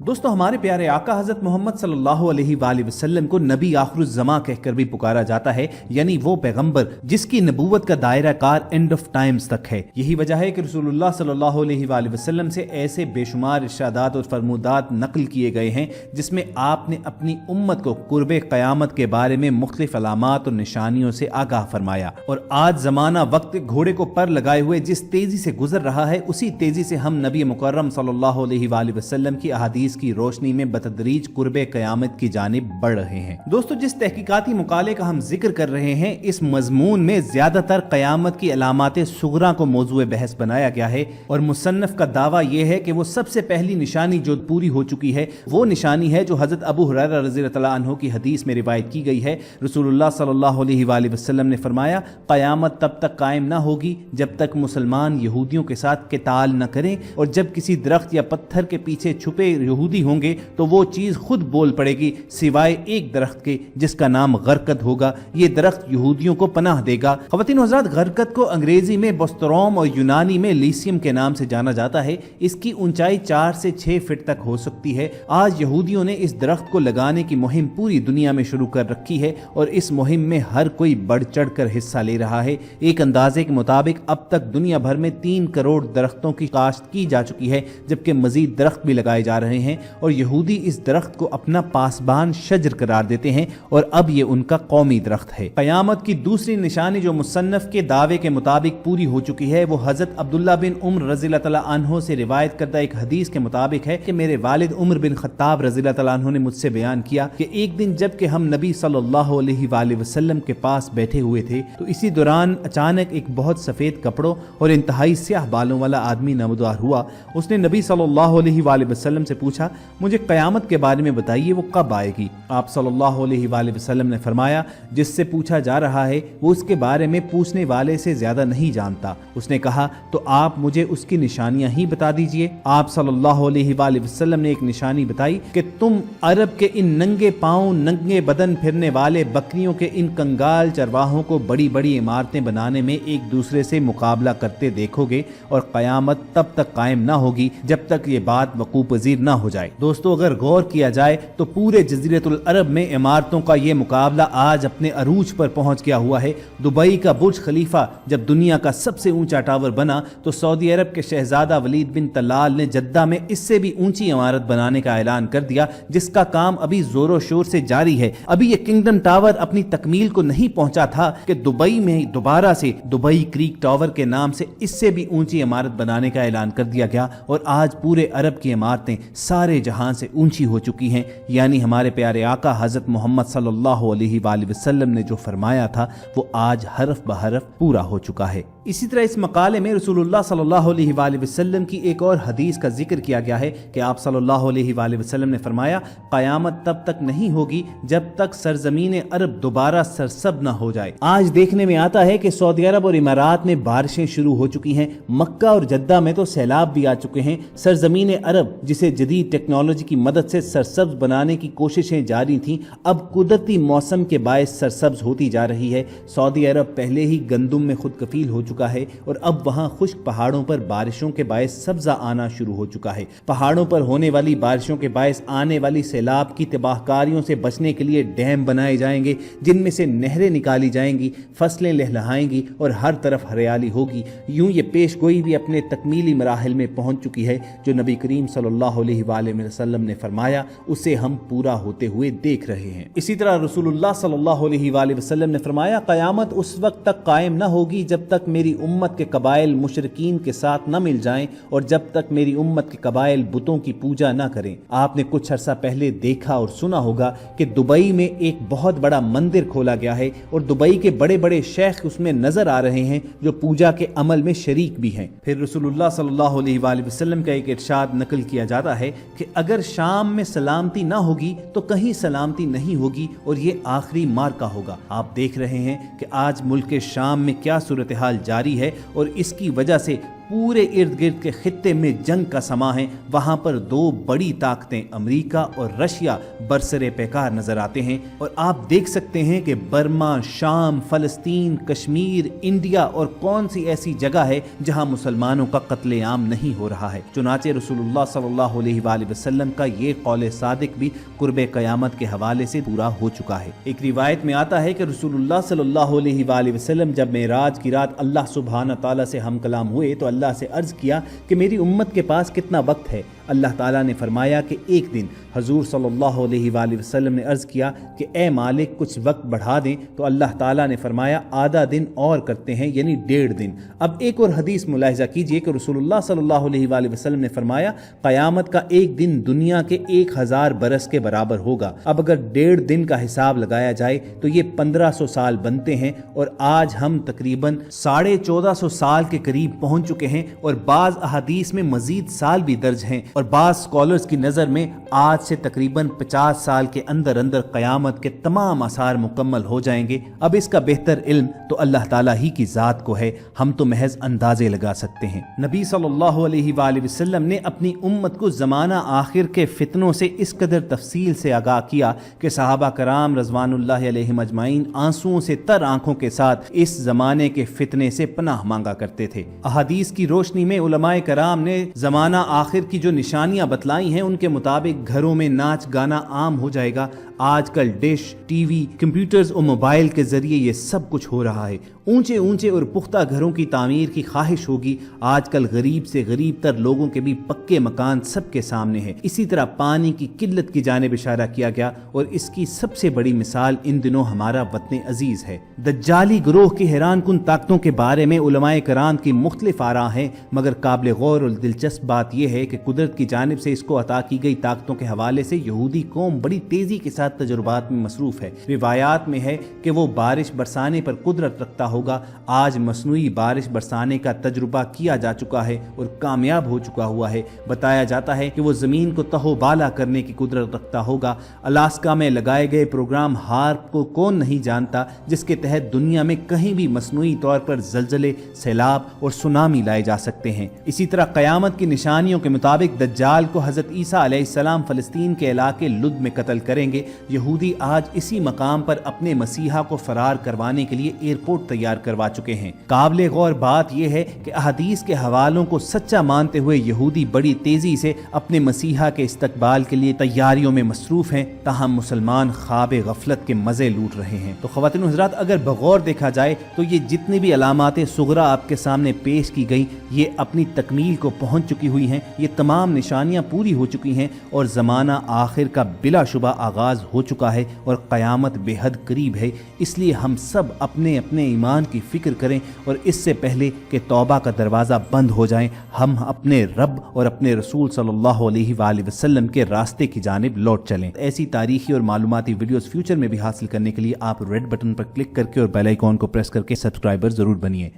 दोस्तों, हमारे प्यारे आका हजरत मोहम्मद सल्लल्लाहु अलैहि वसल्लम को नबी आखिरुज़्ज़मां कहकर भी पुकारा जाता है, यानी वो पैगंबर जिसकी नबूवत का दायरा कार एंड ऑफ टाइम्स तक है। यही वजह है कि रसूलुल्लाह सल्लल्लाहु अलैहि वसल्लम से ऐसे बेशुमार इरशादात और फरमूदात नकल किए गए हैं जिसमें आपने अपनी उम्मत को कुर्बे क़यामत के बारे में मुख्तलिफ अलामात और निशानियों से आगाह फरमाया। और आज जमाना वक्त घोड़े को पर लगाए हुए जिस तेजी से गुजर रहा है, उसी तेजी से हम नबी मुकर्रम सल्लल्लाहु अलैहि वसल्लम की अहादीस की रोशनी में बतदरीज कुर्बे क़यामत की जानिब बढ़ रहे हैं। दोस्तों, जिस तहकीकाती मुकाले का हम जिक्र कर रहे हैं, इस मजमून में ज्यादातर क़यामत की अलामात सुगरा को मौजूए बहस बनाया गया है और मुसन्नफ का दावा यह है कि वो सबसे पहली निशानी जो पूरी हो चुकी है वो निशानी है जो हजरत अबू हुरैरा रज़ियल्लाहु अन्हु की हदीस में रिवायत की गई है। रसूलुल्लाह सल्लल्लाहु अलैहि वसल्लम ने फरमाया, क़यामत तब तक कायम ना होगी जब तक मुसलमान यहूदियों के साथ क़िताल न करें, और जब किसी दरख्त या पत्थर के पीछे छुपे यहूदी होंगे तो वो चीज खुद बोल पड़ेगी सिवाय एक दरख्त के जिसका नाम गरकद होगा। ये दरख्त यहूदियों को पनाह देगा। ख़वातीन हज़रात, गरकद को अंग्रेजी में बोस्टरोम और यूनानी में लीसियम के नाम से जाना जाता है। इसकी ऊंचाई 4 से 6 फीट तक हो सकती है। आज यहूदियों ने इस दरख्त को लगाने की मुहिम पूरी दुनिया में शुरू कर रखी है और इस मुहिम में हर कोई बढ़ चढ़ कर हिस्सा ले रहा है। एक अंदाजे के मुताबिक अब तक दुनिया भर में 3 करोड़ दरख्तों की काश्त की जा चुकी है, जबकि मजीद दरख्त भी लगाए जा रहे हैं और यहूदी इस दरख्त को अपना पासबान शजर करार देते हैं और अब ये उनका कौमी दरख्त है। क़यामत की दूसरी निशानी जो मुसन्नफ के दावे के मुताबिक पूरी हो चुकी है वो हजरत अब्दुल्ला बिन उम्र रज़ियल्लाहु अन्हु से रिवायत करता एक हदीस के मुताबिक है कि मेरे वालिद उमर बिन खत्ताब रज़ियल्लाहु अन्हु ने मुझसे बयान किया कि एक दिन जब कि हम नबी सल्लल्लाहु अलैहि वसल्लम के पास बैठे हुए थे तो इसी दौरान अचानक एक बहुत सफेद कपड़ों और इंतहाई स्याह बालों वाला आदमी नमदार हुआ। उसने नबी सल्लल्लाहु अलैहि वसल्लम से पूछा, मुझे क़यामत के बारे में बताइए, वो कब आएगी? आप सल्लल्लाहु अलैहि वसल्लम ने फरमाया, जिससे पूछा जा रहा है वो उसके बारे में पूछने वाले से ज्यादा नहीं जानता। उसने कहा, तो आप मुझे उसकी निशानियां ही बता दीजिए। आप सल्लल्लाहु अलैहि वसल्लम ने एक निशानी बताई कि तुम अरब के इन नंगे पांव नंगे बदन फिरने वाले बकरियों के इन कंगाल चरवाहों को बड़ी बड़ी इमारतें बनाने में एक दूसरे से मुकाबला करते देखोगे और क़यामत तब तक कायम ना होगी जब तक ये बात वकूअ पज़ीर ना हो जाए। दोस्तों, अगर गौर किया जाए तो पूरे जज़ीरतुल अरब में इमारतों का ये मुकाबला आज अपने अरूज पर पहुंच गया हुआ है। दुबई का बुर्ज खलीफा जब दुनिया का सबसे ऊंचा टावर बना तो सऊदी अरब के शहजादा वलीद बिन तलाल ने जद्दा में इससे भी ऊंची इमारत बनाने का ऐलान कर दिया, जिसका काम अभी जोरों शोर से जारी है। अभी ये किंगडम टावर अपनी तकमील को नहीं पहुंचा था कि दुबई में दोबारा से दुबई क्रीक टावर के नाम से इससे भी ऊंची इमारत बनाने का ऐलान कर दिया गया और आज पूरे अरब की इमारतें सारे जहां से ऊंची हो चुकी हैं। यानी हमारे प्यारे आका हजरत मोहम्मद सल्लल्लाहु अलैहि वसल्लम ने जो फरमाया था वो आज हरफ बहरफ पूरा हो चुका है। इसी तरह इस मकाले में रसूलुल्लाह सल्लल्लाहु अलैहि वसल्लम की एक और हदीस का जिक्र किया गया है कि आप सल्लल्लाहु अलैहि वसल्लम ने फरमाया, क़यामत तब तक नहीं होगी जब तक सरजमीन अरब दोबारा सरसब न हो जाए। आज देखने में आता है कि सऊदी अरब और इमारात में बारिशें शुरू हो चुकी हैं। मक्का और जद्दा में तो सैलाब भी आ चुके हैं। सरजमीन अरब जिसे जदीद टेक्नोलॉजी की मदद से सरसब्ज बनाने की कोशिशें जारी थीं, अब कुदरती मौसम के बायस सरसब्ज होती जा रही है। सऊदी अरब पहले ही गंदुम में खुद कफील हो चुका है और अब वहां खुश्क पहाड़ों पर बारिशों के बायस सब्जा आना शुरू हो चुका है। पहाड़ों पर होने वाली बारिशों के बायस आने वाली सैलाब की तबाहकारियों से बचने के लिए डैम बनाए जाएंगे जिनमें से नहरें निकाली जाएंगी, फसलें लहलहाएंगी और हर तरफ हरियाली होगी। यूं ये पेशगोई भी अपने तकमीली मराहिल में पहुंच चुकी है। जो नबी करीम सल्लल्लाहु अलैहि वसल्लम ने फरमाया उसे हम पूरा होते हुए देख रहे हैं। इसी तरह रसूलुल्लाह सल्लल्लाहु अलैहि वसल्लम ने फरमाया, क़यामत उस वक्त तक कायम न होगी जब तक मेरी उम्मत के कबाइल मुशरिकीन के साथ न मिल जाएं और जब तक मेरी उम्मत के कबाइल बुतों की पूजा न करें। आपने कुछ अर्सा पहले देखा और सुना होगा कि दुबई में एक बहुत बड़ा मंदिर खोला गया है और दुबई के बड़े बड़े शेख उसमें नजर आ रहे हैं जो पूजा के अमल में शरीक भी हैं। फिर रसूलुल्लाह सल्लल्लाहु अलैहि वसल्लम का एक इरशाद नकल किया जाता है कि अगर शाम में सलामती ना होगी तो कहीं सलामती नहीं होगी और ये आखिरी मार्का होगा। आप देख रहे हैं कि आज मुल्क के शाम में क्या सूरत हाल जारी है और इसकी वजह से पूरे इर्द गिर्द के खित्ते में जंग का समा है, वहां पर दो बड़ी ताकतें अमेरिका और रशिया बरसरे पैकार नजर आते हैं। और आप देख सकते हैं कि बर्मा, शाम, फलस्तीन, कश्मीर, इंडिया और कौन सी ऐसी जगह है जहां मुसलमानों का कत्लेआम नहीं हो रहा है। चुनाचे रसूलुल्लाह सल्लल्लाहु अलैहि वसल्लम का ये कौल सादिक भी कुर्बे क़यामत के हवाले से पूरा हो चुका है। एक रिवायत में आता है कि रसूलुल्लाह सल्लल्लाहु अलैहि वसल्लम जब मेराज की रात अल्लाह सुब्हान ताला से हम कलाम हुए तो अल्लाह से अर्ज किया कि मेरी उम्मत के पास कितना वक्त है। अल्लाह ताला ने फरमाया कि एक दिन। हजूर सल्लल्लाहु अलैहि वसल्लम ने अर्ज किया कि ए मालिक कुछ वक्त बढ़ा दें, तो अल्लाह ताला ने फरमाया आधा दिन और करते हैं, यानी 1.5 दिन। अब एक और हदीस मुलाहिजा कीजिए कि रसूलुल्लाह सल्लल्लाहु अलैहि वसल्लम ने फरमाया क़यामत का एक दिन दुनिया के 1000 बरस के बराबर होगा। अब अगर 1.5 दिन का हिसाब लगाया जाए तो ये 1500 साल बनते हैं, और आज हम तकरीबन 1450 साल के करीब पहुंच चुके हैं, और बाज़ अहादीस में मजीद साल भी दर्ज हैं। और बाज़ स्कॉलर्स की नज़र में आज से तकरीबन 50 साल के अंदर अंदर क़यामत के तमाम आसार मुकम्मल हो जाएंगे। अब इसका बेहतर इल्म तो अल्लाह ताला ही की ज़ात को है, हम तो महज अंदाजे लगा सकते हैं। नबी सल्लल्लाहु अलैहि वसल्लम ने अपनी उम्मत को ज़माना आखिर के फितनों से इस कदर तफसील से आगाह किया कि सहाबा कराम रज़वानुल्लाहि अलैहिम अजमाइन आंसुओं से तर आंखों के साथ इस ज़माने के फितने से पनाह मांगा करते थे। अहादीस की रोशनी में उलमाए कराम ने ज़माना आखिर की जो निशानियां बतलाई हैं उनके मुताबिक घरों में नाच गाना आम हो जाएगा। आजकल डिश, टीवी, कंप्यूटर्स और मोबाइल के जरिए ये सब कुछ हो रहा है। ऊंचे ऊंचे और पुख्ता घरों की तामीर की ख्वाहिश होगी। आजकल गरीब से गरीब तर लोगों के भी पक्के मकान सबके सामने हैं। इसी तरह पानी की किल्लत की जानिब इशारा किया गया, और इसकी सबसे बड़ी मिसाल इन दिनों हमारा वतन अजीज है। दज्जाली ग्रोह की हैरान कुन ताकतों के बारे में उलमाए कराम की मुख्तलिफ आरा हैं, मगर काबिल गौर और दिलचस्प बात यह है कि कुदरत की जानिब से इसको अता की गई ताकतों के हवाले से यहूदी कौम बड़ी तेजी के साथ तजुर्बात में मसरूफ है। रिवायात में है कि वो बारिश बरसाने पर कुदरत रखता होगा। आज मसनूई बारिश बरसाने का तजुर्बा किया जा चुका है और कामयाब हो चुका हुआ है। बताया जाता है कि वो जमीन को तहोबाला करने की कुदरत रखता होगा। अलास्का में लगाए गए प्रोग्राम हार्प को कौन नहीं जानता, जिसके तहत दुनिया में कहीं भी मसनूई तौर पर जलजले, सैलाब और सुनामी लाए जा सकते हैं। इसी तरह क़यामत की निशानियों के मुताबिक दज्जाल को हजरत ईसा अलैहिस्सलाम फलस्तीन के इलाके लुद में कत्ल करेंगे। यहूदी आज इसी मकाम पर अपने मसीहा को फरार करवाने के लिए एयरपोर्ट तैयार करवा चुके हैं। काबिल गौर बात यह है कि अहदीस के हवालों को सच्चा मानते हुए यहूदी बड़ी तेजी से अपने मसीहा के इस्तकबाल के लिए तैयारियों में मसरूफ हैं, ताहम मुसलमान ख्वाब गफलत के मजे लूट रहे हैं। तो ख़वातीन व हज़रात, अगर बगौर देखा जाए तो ये जितनी भी अलामात सुगरा आपके सामने पेश की गई, ये अपनी तकमील को पहुंच चुकी हुई हैं। ये तमाम निशानियां पूरी हो चुकी हैं और ज़माना आखिर का बिलाशुबा आगाज़ हो चुका है और क़यामत बेहद करीब है। इसलिए हम सब अपने अपने ईमान की फ़िक्र करें, और इससे पहले कि तौबा का दरवाज़ा बंद हो जाए, हम अपने रब और अपने रसूल सल्लल्लाहु अलैहि वसल्लम के रास्ते की जानिब लौट चलें। ऐसी तारीखी और मालूमाती वीडियोस फ्यूचर में भी हासिल करने के लिए आप रेड बटन पर क्लिक करके और बेल आइकॉन को प्रेस करके सब्सक्राइबर ज़रूर बनिए।